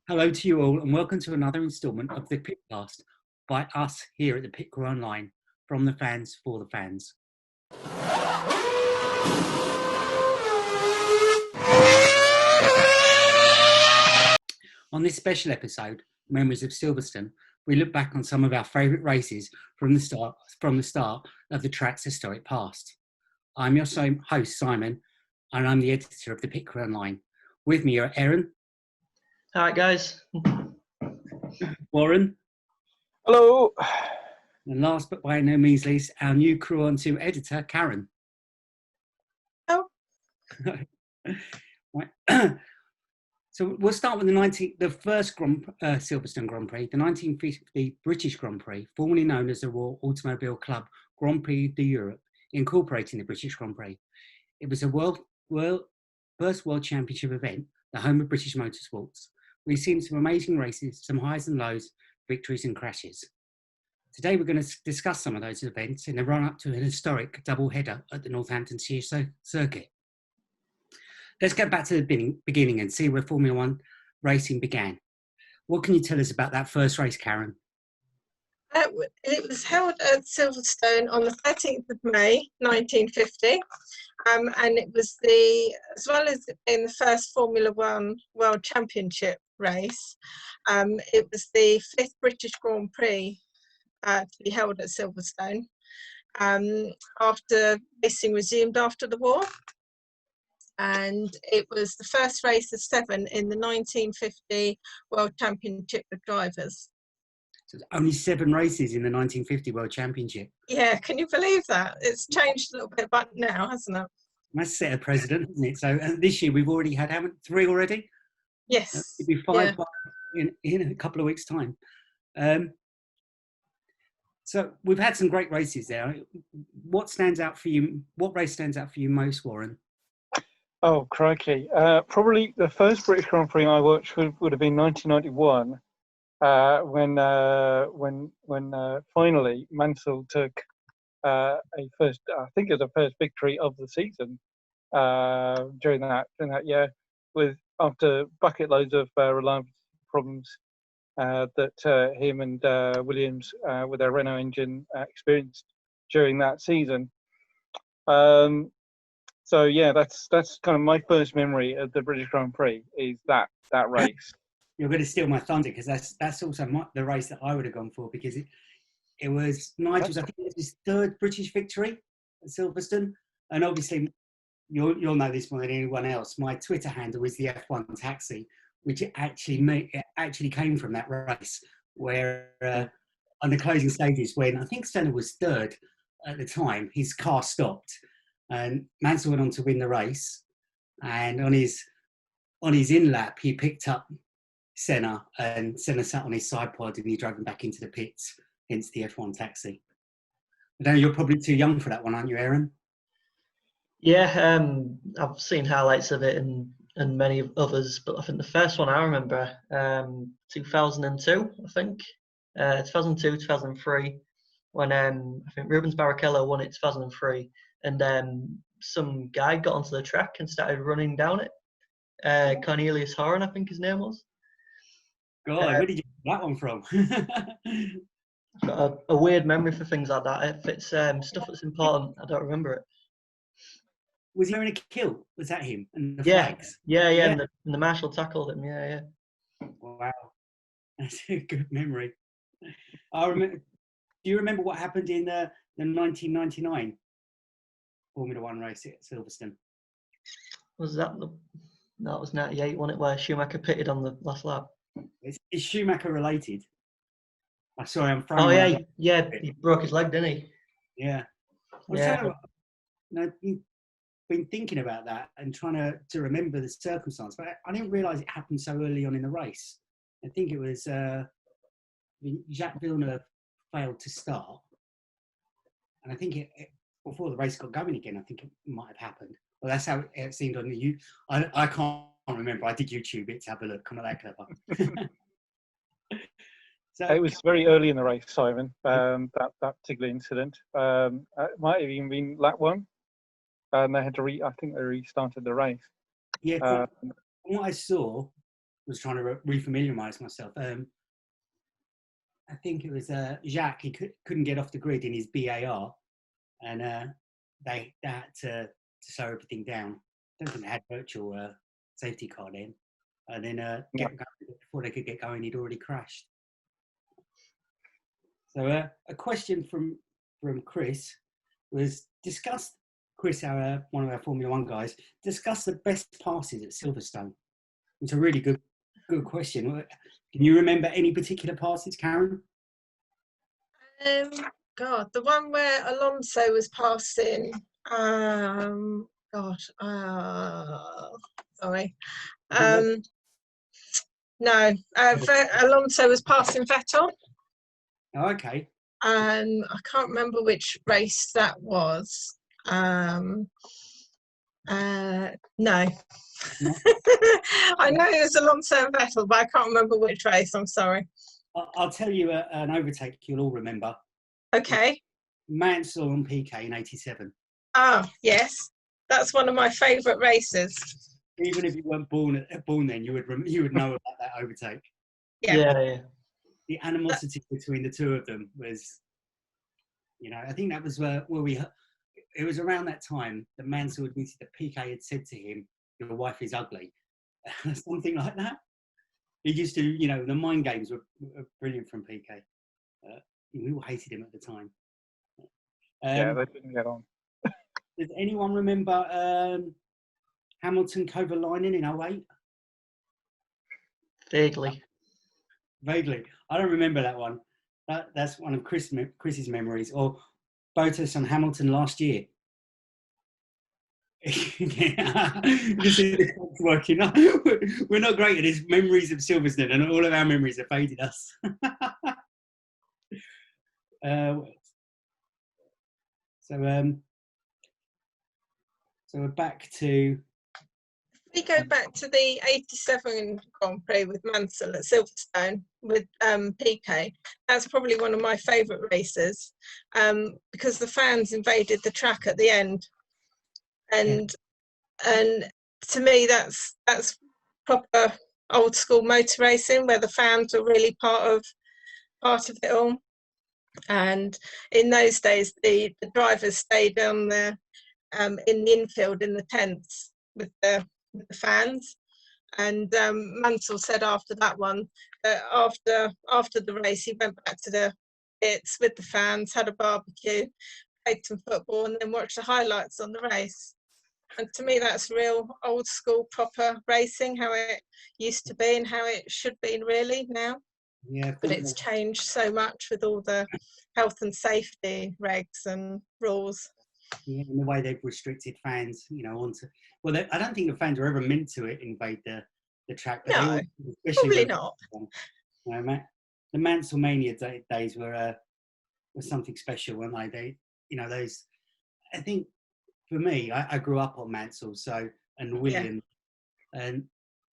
Hello to you all, and welcome to another instalment of the PitCast by us here at the Pit Crew Online, from the fans for the fans. On this special episode, Memories of Silverstone, we look back on some of our favourite races from the start of the track's historic past. I'm your host, Simon, and I'm the editor of the Pit Crew Online. With me are Aaron. Hi guys. Warren. Hello. And last but by no means least, our new Crew On 2 editor, Karen. Oh. Right. So we'll start with the first Silverstone Grand Prix, the 1950 British Grand Prix, formerly known as the Royal Automobile Club Grand Prix d'Europe, incorporating the British Grand Prix. It was a first World Championship event, the home of British motorsports. We've seen some amazing races, some highs and lows, victories and crashes. Today we're going to discuss some of those events in the run-up to an historic double-header at the Northamptonshire circuit. Let's get back to the beginning and see where Formula One racing began. What can you tell us about that first race, Karen? It was held at Silverstone on the 13th of May, 1950. And it was as well as it being the first Formula One World Championship race, it was the 5th British Grand Prix to be held at Silverstone after racing resumed after the war. And it was the first race of 7 in the 1950 World Championship of Drivers. So only 7 races in the 1950 World Championship. Yeah, can you believe that? It's changed a little bit back now, hasn't it? That's set a precedent, hasn't it? So this year we've already had 3 already? Yes. It'd be 5 in a couple of weeks' time. So we've had some great races there. What stands out for you? What race stands out for you most, Warren? Oh, crikey. Probably the first British Grand Prix I watched would have been 1991, when finally Mansell took I think it was the first victory of the season during that year, after bucket loads of reliability problems that him and Williams with their Renault engine experienced during that season. So yeah, that's kind of my first memory of the British Grand Prix is that race. You're going to steal my thunder because that's also the race that I would have gone for, because it was Nigel's, I think it was his 3rd British victory at Silverstone. And obviously, you'll know this more than anyone else. My Twitter handle is the F1 Taxi, which actually came from that race, where on the closing stages, when I think Senna was 3rd at the time, his car stopped. And Mansell went on to win the race, and on his in lap he picked up Senna, and Senna sat on his side pod and he drove him back into the pits, hence the F1 Taxi. I know you're probably too young for that one, aren't you, Aaron? Yeah, I've seen highlights of it and many others, but I think the first one I remember, 2002, I think, 2002, 2003, when I think Rubens Barrichello won it 2003. And some guy got onto the track and started running down it. Cornelius Horan, I think his name was. God, where did you get that one from? I've got a weird memory for things like that. If it's stuff that's important, I don't remember it. Was he wearing a kilt? Was that him? And the Yeah, flags? yeah. And the marshal tackled him. Yeah. Wow, that's a good memory. I remember. Do you remember what happened in the 1999 Formula One race at Silverstone? Was that no, it was 98, wasn't it, where Schumacher pitted on the last lap? Is Schumacher related? I'm sorry, I'm throwing. Oh yeah, he broke his leg, didn't he? Yeah. I've been thinking about that and trying to remember the circumstance, but I didn't realise it happened so early on in the race. I think it was Jacques Villeneuve failed to start, and I think before the race got going again, I think it might have happened. Well, that's how it seemed on the I can't remember. I did YouTube it to have a look. I'm not that clever. So, It was very early in the race, Simon. That particular incident. It might have even been lap 1, and they had to I think they restarted the race. Yeah. From what I saw was trying to refamiliarise myself. I think it was Jacques. He couldn't get off the grid in his BAR, and they had to slow everything down. I don't think they had virtual safety car then. And then get going, before they could get going, he'd already crashed. So a question from Chris was, Chris, one of our Formula One guys, discuss the best passes at Silverstone. It's a really good question. Can you remember any particular passes, Karen? God, the one where Alonso was passing. Sorry. No, Alonso was passing Vettel. Oh, okay. And I can't remember which race that was. No. I know it was Alonso and Vettel, but I can't remember which race. I'm sorry. I'll tell you an overtake you'll all remember. Okay. Mansell on PK in '87. Oh, yes. That's one of my favourite races. Even if you weren't born then, you would know about that overtake. Yeah. The animosity between the two of them was, I think that was where it was around that time that Mansell admitted that PK had said to him, "Your wife is ugly," something like that. He used to, the mind games were brilliant from PK. We all hated him at the time. Yeah, they didn't get on. Does anyone remember Hamilton Kovalainen in 08? Vaguely. I don't remember that one. That's one of Chris's memories. Or Bottas and Hamilton last year. This is working. We're not great at his memories of Silverstone, and all of our memories have faded us. So we're back to. We go back to the '87 Grand Prix with Mansell at Silverstone with PK. That's probably one of my favourite races because the fans invaded the track at the end, and to me that's proper old school motor racing where the fans were really part of it all. And in those days, the drivers stayed on the in the infield in the tents with the fans. And Mansell said after that one, after the race, he went back to the pits with the fans, had a barbecue, played some football, and then watched the highlights on the race. And to me, that's real old school, proper racing, how it used to be and how it should be really now. Yeah, but it's changed so much with all the health and safety regs and rules. Yeah, and the way they've restricted fans, onto. Well, I don't think the fans were ever meant to invade the track. But No, probably not. The Mansell-mania days were something special, weren't they? Those. I think for me, I grew up on Mansell, and William, and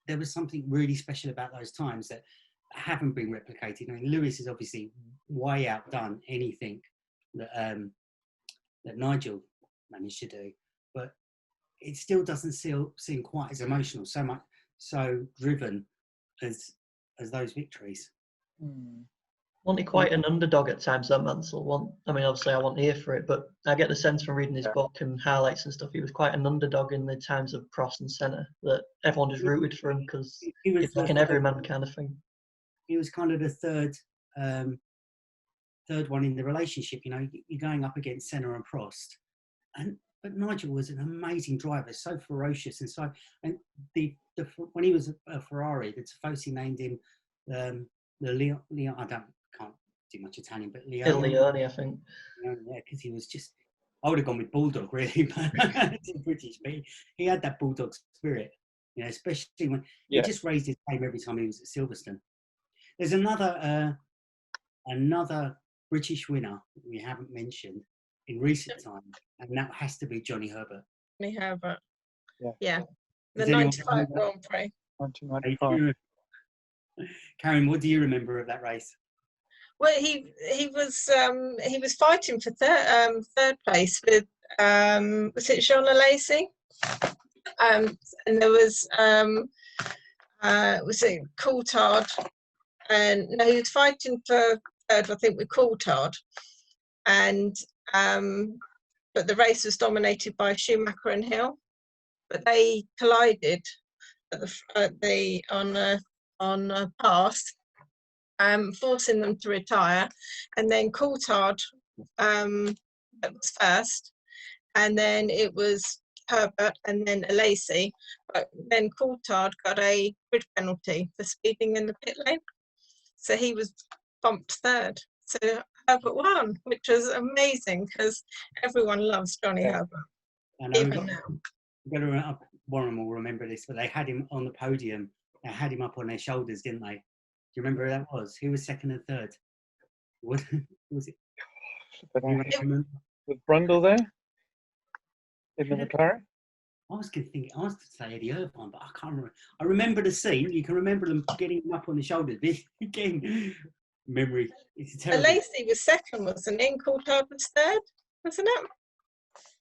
there was something really special about those times that haven't been replicated. I mean, Lewis has obviously way outdone anything that Nigel managed to do, but it still doesn't seem quite as emotional, so driven as those victories. Wasn't he quite an underdog at times, that Mansell? I mean, obviously I wasn't here for it, but I get the sense from reading his book and highlights and stuff, he was quite an underdog in the times of Prost and Senna, that everyone just rooted for him because it's like an everyman kind of thing. He was kind of the third one in the relationship. You're going up against Senna and Prost, but Nigel was an amazing driver, so ferocious and when he was a Ferrari, the Tifosi named him the Leon. Can't do much Italian, but Leone, I think. Yeah, because he was just. I would have gone with Bulldog really, but it's British. But he had that Bulldog spirit, especially when he just raised his game every time he was at Silverstone. There's another British winner we haven't mentioned in recent times, and that has to be Johnny Herbert. Johnny Herbert. Yeah. The 95 Grand Prix. 1995. Karen, what do you remember of that race? Well, he was fighting for third place with was it Jean Alesi? And there was Was it Coulthard? And no, he was fighting for third, I think, with Coulthard. And but the race was dominated by Schumacher and Hill. But they collided on a pass, forcing them to retire. And then Coulthard was first, and then it was Herbert, and then Alesi. But then Coulthard got a grid penalty for speeding in the pit lane, so he was bumped third. So Herbert won, which was amazing because everyone loves Johnny Herbert, even now. Warren will remember this, but they had him on the podium. They had him up on their shoulders, didn't they? Do you remember who that was? Who was second and third? What was it? Was Brundle there in the McLaren? I was going to say Eddie Irvine, but I can't remember. I remember the scene. You can remember them getting him up on the shoulders. Again, memory. It's terrible. Alesi was second, wasn't he? And Coulthard was third, wasn't it?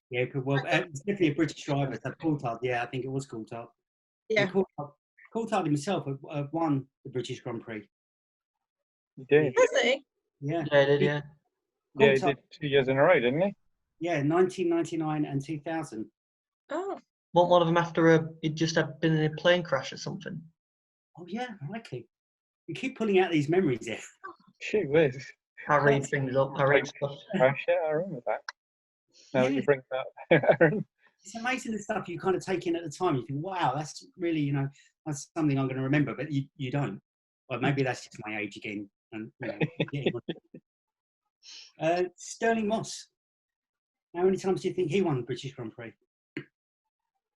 Yeah, well, it's definitely a British driver. So Coulthard, yeah, I think it was Coulthard. Yeah. Coulthard himself won the British Grand Prix. He did. Has he? Yeah. Yeah, he did, yeah. Yeah, he did 2 years in a row, didn't he? Yeah, 1999 and 2000. Oh. Wasn't one of them after he'd just had been in a plane crash or something? Oh, yeah, likely. You keep pulling out these memories here. Gee whiz. I read things up, I read stuff. Crash, yeah, I remember that. Now that you bring that up, Aaron. It's amazing the stuff you kind of take in at the time. You think, wow, that's really, that's something I'm going to remember, but you don't. Well, maybe that's just my age again. And Sterling Moss. How many times do you think he won the British Grand Prix?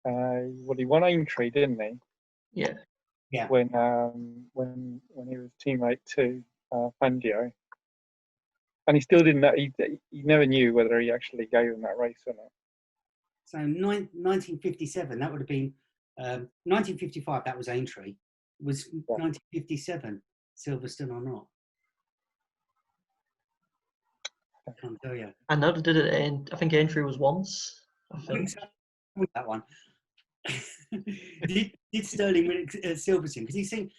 Well, he won Aintree, didn't he? Yeah. Yeah. When he was teammate to Fangio, and he still didn't know. He never knew whether he actually gave him that race or not. So 1957, that would have been 1955. That was Aintree. It was 1957 Silverstone or not? I can't tell you. I know they did it in, I think Aintree was once. I think. That one. did Sterling win at Silverstone? Because he seemed,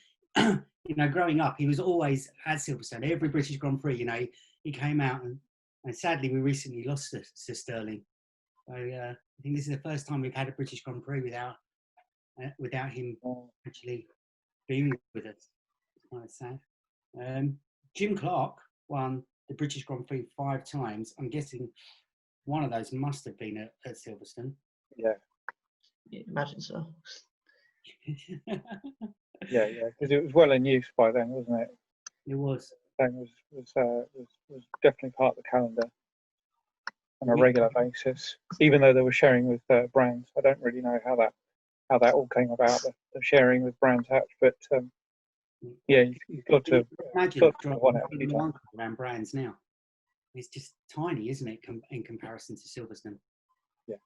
growing up, he was always at Silverstone. Every British Grand Prix, he came out, and sadly, we recently lost to Sterling. So I think this is the first time we've had a British Grand Prix without him actually being with us. It's kind of sad. Jim Clark won the British Grand Prix 5 times. I'm guessing one of those must have been at Silverstone. Yeah. Yeah, imagine so. Yeah, because it was well in use by then, wasn't it? It was. It was definitely part of the calendar on a regular basis. Even though they were sharing with brands, I don't really know how that all came about. The sharing with Brands Hatch, but yeah, you've got to imagine want it a few times. around brands now. It's just tiny, isn't it, in comparison to Silverstone? Yeah.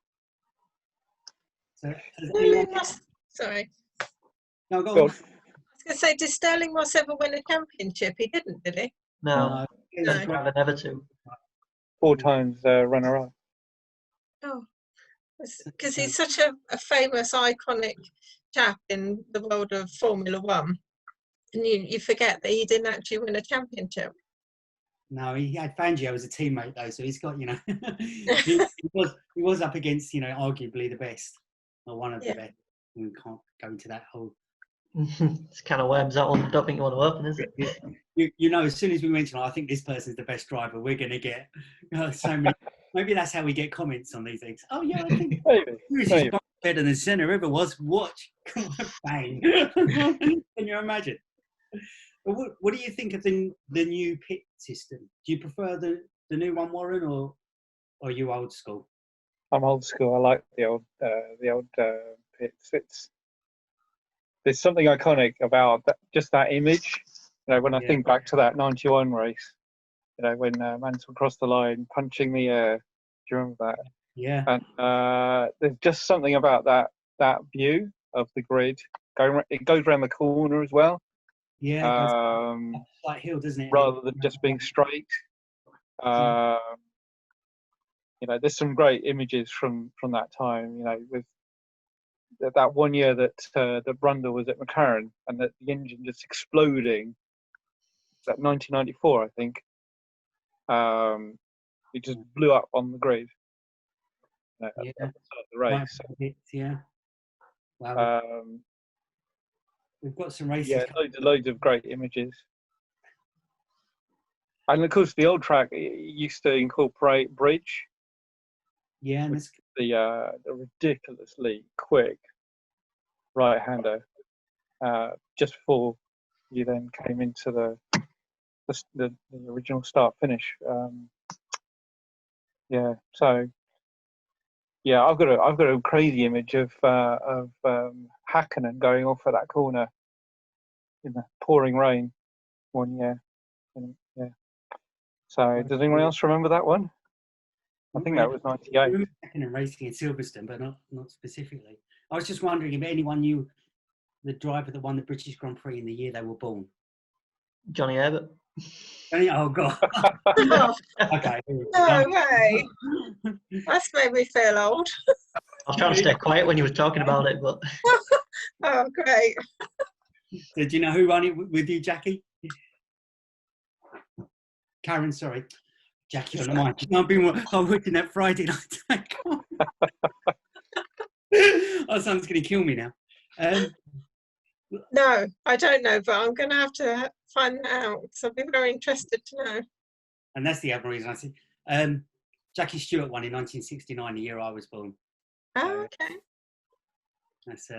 So, Sorry. No, go on. I was going to say, did Sterling Moss ever win a championship? He didn't, did he? No, No. driver never to. 4 times runner-up. Oh, because he's such a famous, iconic chap in the world of Formula One, and you forget that he didn't actually win a championship. No, he had Fangio as a teammate though, so he's got he was up against arguably the best or one of the best. We can't go into that whole. It's kind of worms that one. Don't think you want to open, is it? As soon as we mention, I think this person's the best driver, we're going to get so many. Maybe that's how we get comments on these things. Oh yeah, I think Maybe. better than Senna ever was. Watch, bang! Can you imagine? What do you think of the new pit system? Do you prefer the new one, Warren, or are you old school? I'm old school. I like the old pits. There's something iconic about just that image. When I think back to that '91 race, when Mansell crossed the line, punching the air. Do you remember that? Yeah. And there's just something about that view of the grid. It goes around the corner as well. Yeah. Like hill, doesn't it? Rather than just being straight. There's some great images from that time. With that one year that Brundle was at McLaren and that the engine just exploding. That 1994, I think. It just blew up on the grid at the start of the race. Yeah. Wow. We've got some races. Yeah, loads of great images. And of course, the old track used to incorporate bridge. Yeah, and the ridiculously quick right-hander just before you then came into the original start-finish. So yeah, I've got a crazy image of Hakkinen going off at that corner in the pouring rain one year. Yeah. So does anyone else remember that one? I think that was 98. And racing in Silverstone, but not specifically. I was just wondering if anyone knew the driver that won the British Grand Prix in the year they were born. Johnny Herbert. Oh God. Okay. No way. That's made me feel old. I was trying to stay quiet when you were talking about it, but. Oh, great. Did you know who won it with you, Jackie? Karen, sorry. Jackie on the mic. I'm working that Friday night. Oh, someone's going to kill me now. No, I don't know, but I'm going to have to find that out. So I'd be very interested to know. And that's the other reason I said. Jackie Stewart won in 1969, the year I was born. Oh, okay. That's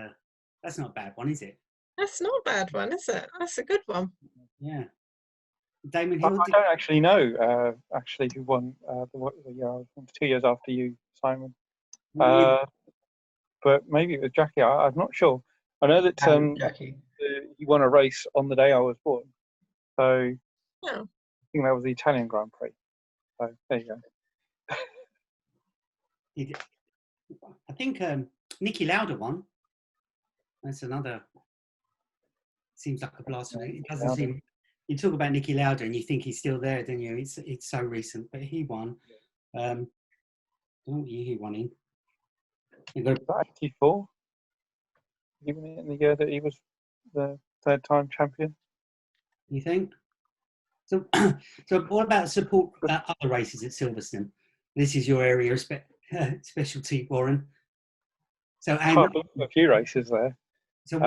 not a bad one, is it? That's not a bad one, is it? That's a good one. Yeah. Damon I Hill. don't actually know who won the year I was born, 2 years after you, Simon. But maybe it was Jackie. I'm not sure. I know that Jackie. he won a race on the day I was born. So Oh. I think that was the Italian Grand Prix. So there you go. I think Niki Lauda won. That's another. Seems like a blast. It doesn't seem. You talk about Niki Lauda and you think he's still there, don't you? It's so recent, but he won. I don't know what year he won in. Was that 84? He won it in the year that he was the third-time champion. You think? So what about support other races at Silverstone? This is your area of specialty, Warren. So I've looked at a few races there. So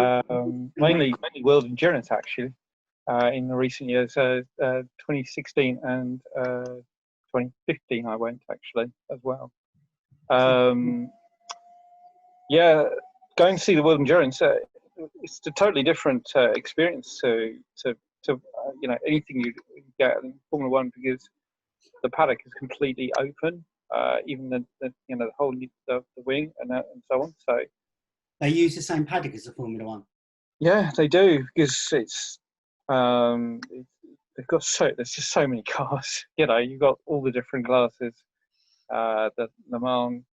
mainly world endurance actually. In the recent years, 2016 and 2015, I went actually as well. Going to see the world endurance, it's a totally different experience to anything you get in Formula One, because the paddock is completely open, even the whole the wing and so on. So they use the same paddock as the Formula One. Yeah, they do, because it's they've got there's just so many cars. You've got all the different classes, the Le Mans,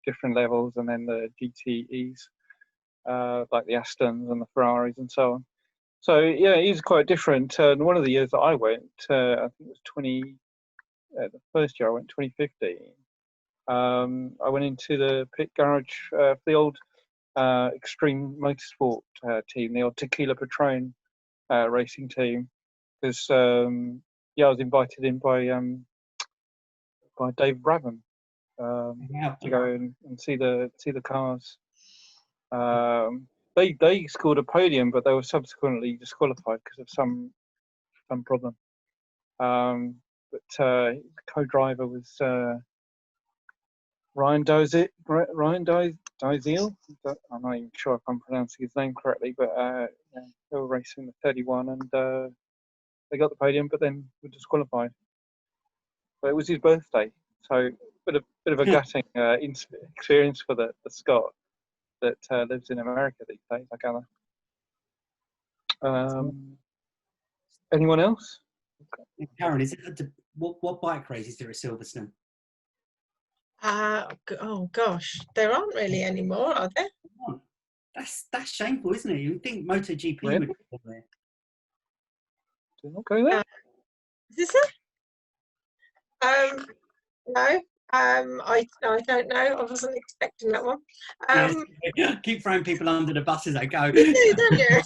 different levels, and then the GTEs, like the Astons and the Ferraris and so on. So yeah, it is quite different. And one of the years that I went, I think it was the first year I went, 2015. I went into the pit garage for the old Extreme Motorsport team, the old Tequila Patron racing team, because I was invited in by Dave Brabham to go and see the cars. They scored a podium, but they were subsequently disqualified because of some problem. But the co-driver was Ryan Doziel. I'm not even sure if I'm pronouncing his name correctly, but they were racing the 31, and they got the podium, but then were disqualified. But it was his birthday, so bit of a gutting experience for the Scot that lives in America these days, I gather. Anyone else? Karen, is it what bike race is there at Silverstone? Oh gosh, there aren't really anymore, are there? That's shameful, isn't it? You'd think MotoGP would be there. Do not go there. Is this it? No. I don't know. I wasn't expecting that one. Yes. Keep throwing people under the bus as I go. You do, don't you?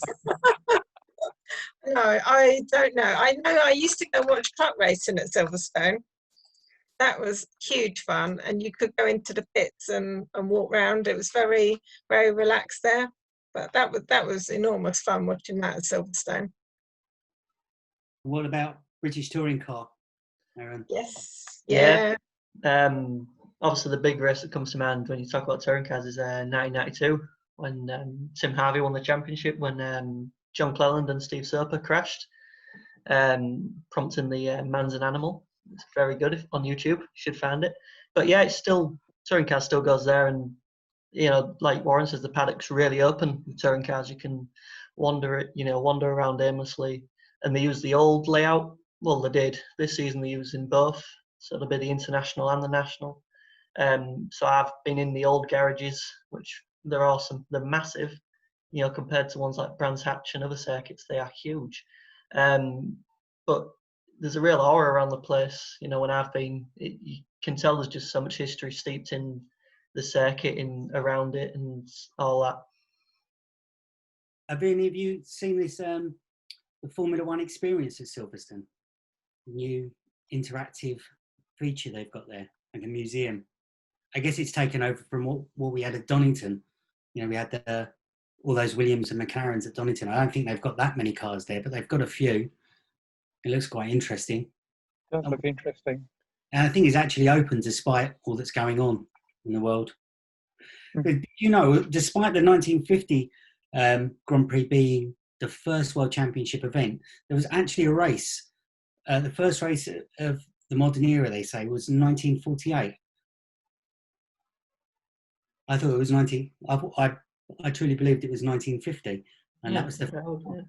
No, I don't know. I know I used to go watch truck racing at Silverstone. That was huge fun, and you could go into the pits and walk around. It was very, very relaxed there. But that was enormous fun watching that at Silverstone. What about British touring car, Aaron? Yes. Yeah. Obviously, the big race that comes to mind when you talk about touring cars is 1992, when Tim Harvey won the championship, when John Cleland and Steve Soper crashed, prompting the Man's an Animal. It's very good on YouTube. You should find it. But yeah, it's still, touring cars still goes there, and like Warren says, the paddock's really open with touring cars. You can wander around aimlessly, and they use the old layout. Well, they did this season. They're using both, so it'll be the international and the national. So I've been in the old garages, which they're awesome. They're massive, compared to ones like Brands Hatch and other circuits. They are huge, but there's a real aura around the place. When I've been, you can tell there's just so much history steeped in the circuit, in around it, and all that. Have any of you seen this, the Formula One experience at Silverstone? New interactive feature they've got there, like a museum. I guess it's taken over from what we had at Donington. We had all those Williams and McLarens at Donington. I don't think they've got that many cars there, but they've got a few. It looks quite interesting. Does look interesting. And I think it's actually open despite all that's going on in the world. But, despite the 1950 Grand Prix being the first World Championship event, there was actually a race. The first race of the modern era, they say, was 1948. I thought it was I truly believed it was 1950, and that was the first one.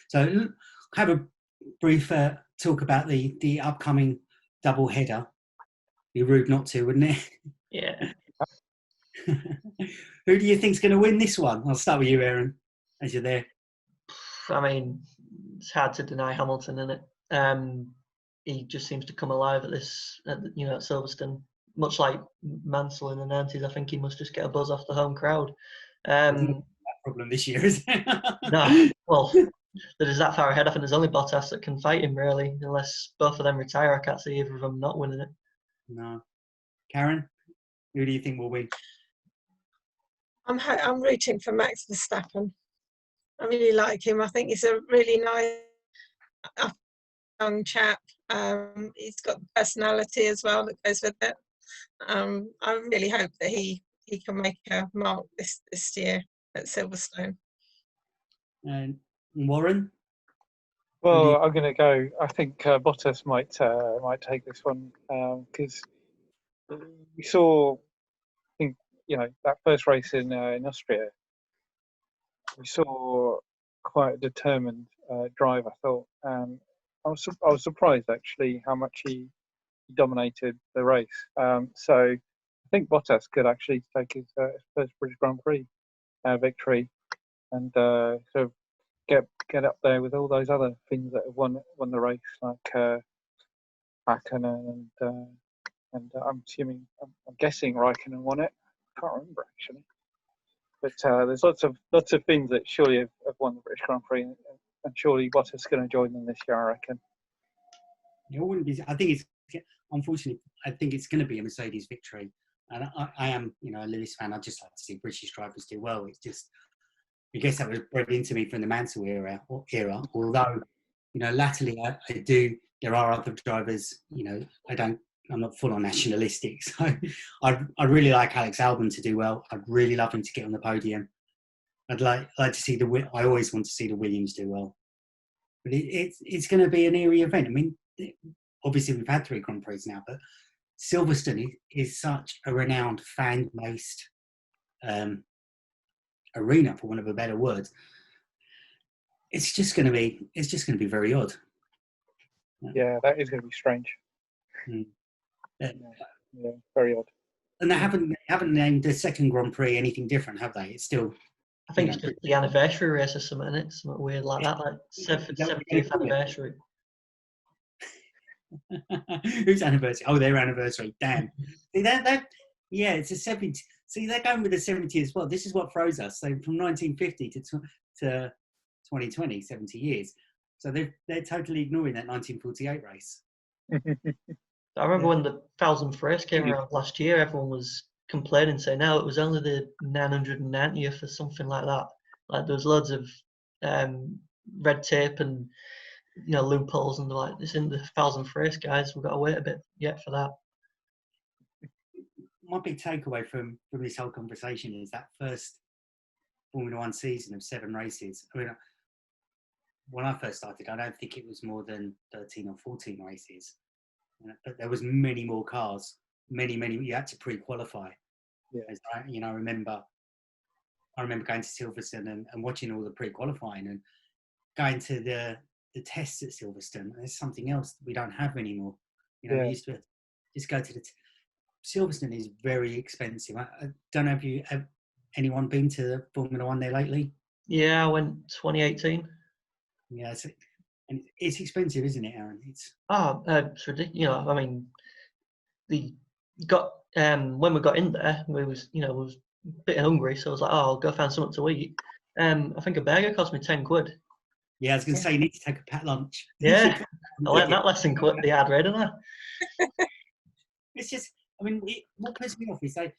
So have a brief talk about the upcoming double header. Be rude not to, wouldn't it? Yeah. Who do you think's going to win this one? I'll start with you, Aaron, as you're there. I mean, it's hard to deny Hamilton, isn't it? He just seems to come alive at Silverstone. Much like Mansell in the 90s, I think he must just get a buzz off the home crowd. That problem this year, is it? No, well, that is that far ahead. I think there's only Bottas that can fight him, really, unless both of them retire. I can't see either of them not winning it. No. Karen, who do you think will win? I'm rooting for Max Verstappen. I really like him. I think he's a really nice young chap. He's got personality as well that goes with it. I really hope that he can make a mark this year at Silverstone. And Warren? Well, I'm going to go. I think Bottas might take this one because we saw, I think, that first race in Austria. We saw quite a determined drive. I thought. I was surprised actually how much he dominated the race. So I think Bottas could actually take his first British Grand Prix victory and sort of get up there with all those other things that have won the race, like Raikkonen and I'm guessing Raikkonen won it. I can't remember actually, but there's lots of things that surely have won the British Grand Prix, and surely Bottas is going to join them this year, I reckon. It wouldn't be. I think unfortunately, I think it's going to be a Mercedes victory, and I am, a Lewis fan. I just like to see British drivers do well. It's just, I guess that was bred into me from the Mansell era. Although, latterly I do. There are other drivers. I'm not full on nationalistic, so I'd really like Alex Albon to do well. I'd really love him to get on the podium. I'd like to see I always want to see the Williams do well, but it's going to be an eerie event. I mean, obviously we've had 3 Grand Prix now, but Silverstone is such a renowned fan-based arena, for want of a better word. It's just going to be very odd. Yeah, that is going to be strange. Yeah, very odd. And they haven't named the second Grand Prix anything different, have they? It's still. I think it's just the anniversary race or something, isn't it? Something weird like that, like 70th anniversary. Whose anniversary? Oh, their anniversary. Damn. See, yeah, it's a 70. See, they're going with the 70 as well. This is what throws us. So from 1950 to 2020, 70 years. So they're totally ignoring that 1948 race. I remember when the 1000th race came around last year, everyone was complaining, saying, no, it was only the 990th or something like that. Like, there was loads of red tape and, you know, loopholes, and they're like, this isn't the 1000th race, guys. We've got to wait a bit yet for that. My big takeaway from this whole conversation is that first Formula One season of 7 races. I mean, when I first started, I don't think it was more than 13 or 14 races. But there was many more cars, many. You had to pre-qualify. Yeah. I remember going to Silverstone and watching all the pre-qualifying and going to the tests at Silverstone. There's something else that we don't have anymore. We used to just go to the Silverstone is very expensive. I don't know if anyone been to Formula One there lately? Yeah, I went 2018. Yeah, and it's expensive, isn't it, Aaron? It's ridiculous. You know, I mean, when we got in there, we was a bit hungry, so I was like, oh, I'll go find something to eat. I think a burger cost me 10 quid. Yeah, I was going to say you need to take a packed lunch. Yeah, I learned that lesson the hard way, didn't I? It's just, I mean, what pisses me off is they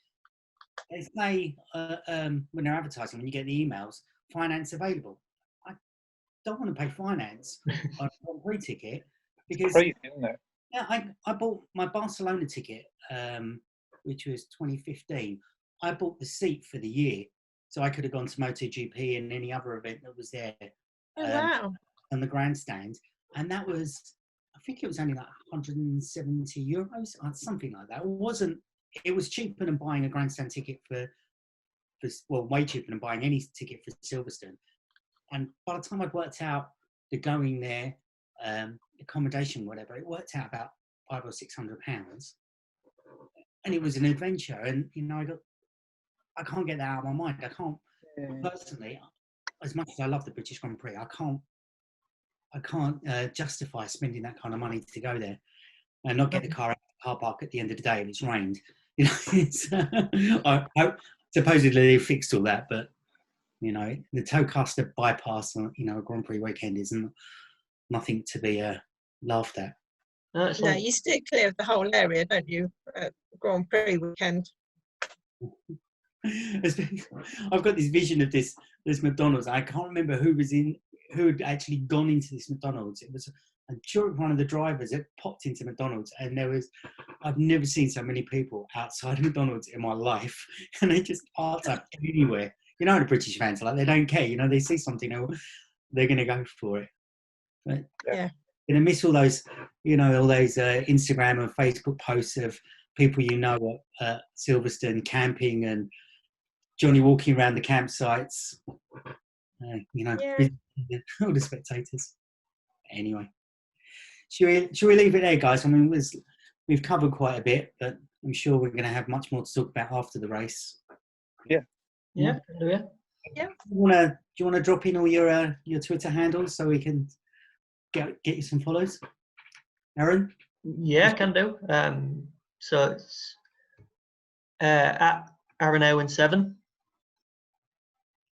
say when they're advertising, when you get the emails, finance available. I don't want to pay finance on a Grand Prix ticket because crazy, isn't it? Yeah, I bought my Barcelona ticket, which was 2015. I bought the seat for the year, so I could have gone to MotoGP and any other event that was there. Wow! On the grandstand, and that was, I think it was only like 170 euros, or something like that. It was cheaper than buying a grandstand ticket for way cheaper than buying any ticket for Silverstone. And by the time I'd worked out the going there, accommodation, whatever, it worked out about £500 or £600, and it was an adventure. And I can't get that out of my mind. I can't personally, as much as I love the British Grand Prix, I can't justify spending that kind of money to go there and not get the car out of the car park at the end of the day if it's rained. Supposedly they fixed all that, but the Towcaster bypass on a Grand Prix weekend isn't nothing to be laughed at. No, you steer clear of the whole area, don't you? Grand Prix weekend. I've got this vision of this McDonald's. I can't remember who had actually gone into this McDonald's. I'm sure it was one of the drivers that popped into McDonald's, and I've never seen so many people outside of McDonald's in my life, and they just parked up anywhere. The British fans are like, they don't care. They see something, they're going to go for it. But yeah. Going to miss all those, all those Instagram and Facebook posts of people at Silverstone camping and Johnny walking around the campsites. All the spectators. Anyway, should we leave it there, guys? I mean, we've covered quite a bit, but I'm sure we're going to have much more to talk about after the race. Yeah. Yeah. Do you want to drop in all your Twitter handles so we can get you some follows, Aaron? Yeah, I can do. So it's at Aaron Owen 7.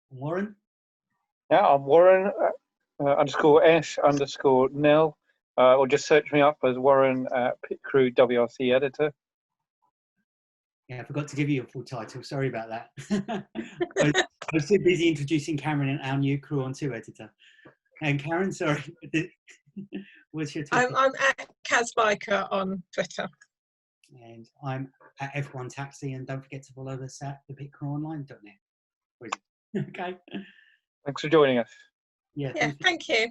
Warren? Yeah, I'm Warren _S_Nil. Or just search me up as Warren Pit Crew WRC editor. Yeah, I forgot to give you a full title. Sorry about that. I was too busy introducing Cameron and our new Crew on 2 editor. And Karen, sorry, what's your Twitter? I'm at Kazbiker on Twitter. And I'm at F1 Taxi, and don't forget to follow us at thepitcrewonline.net. Okay. Thanks for joining us. Yeah, thank you.